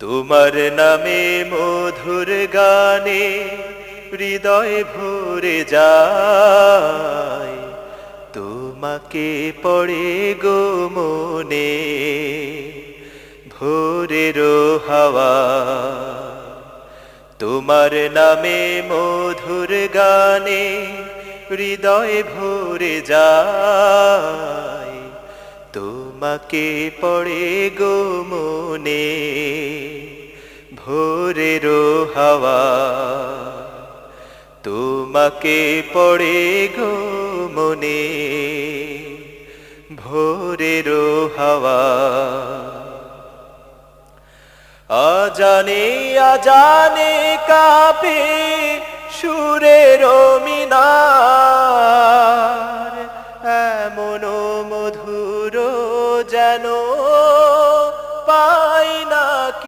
তোমার নামে মধুর গানে হৃদয় ভরে যায়, তোমাকে পড়ে গো মনে ভোরের হাওয়া। তোমার নামে মধুর গানে হৃদয় ভরে যায়, তোমাকে পড়ে গো মনে ভোরের হাওয়া। তোমাকে পড়ে গো মনে ভোরের হাওয়া। আজানে আজানে কাঁপে সুরের মিনার,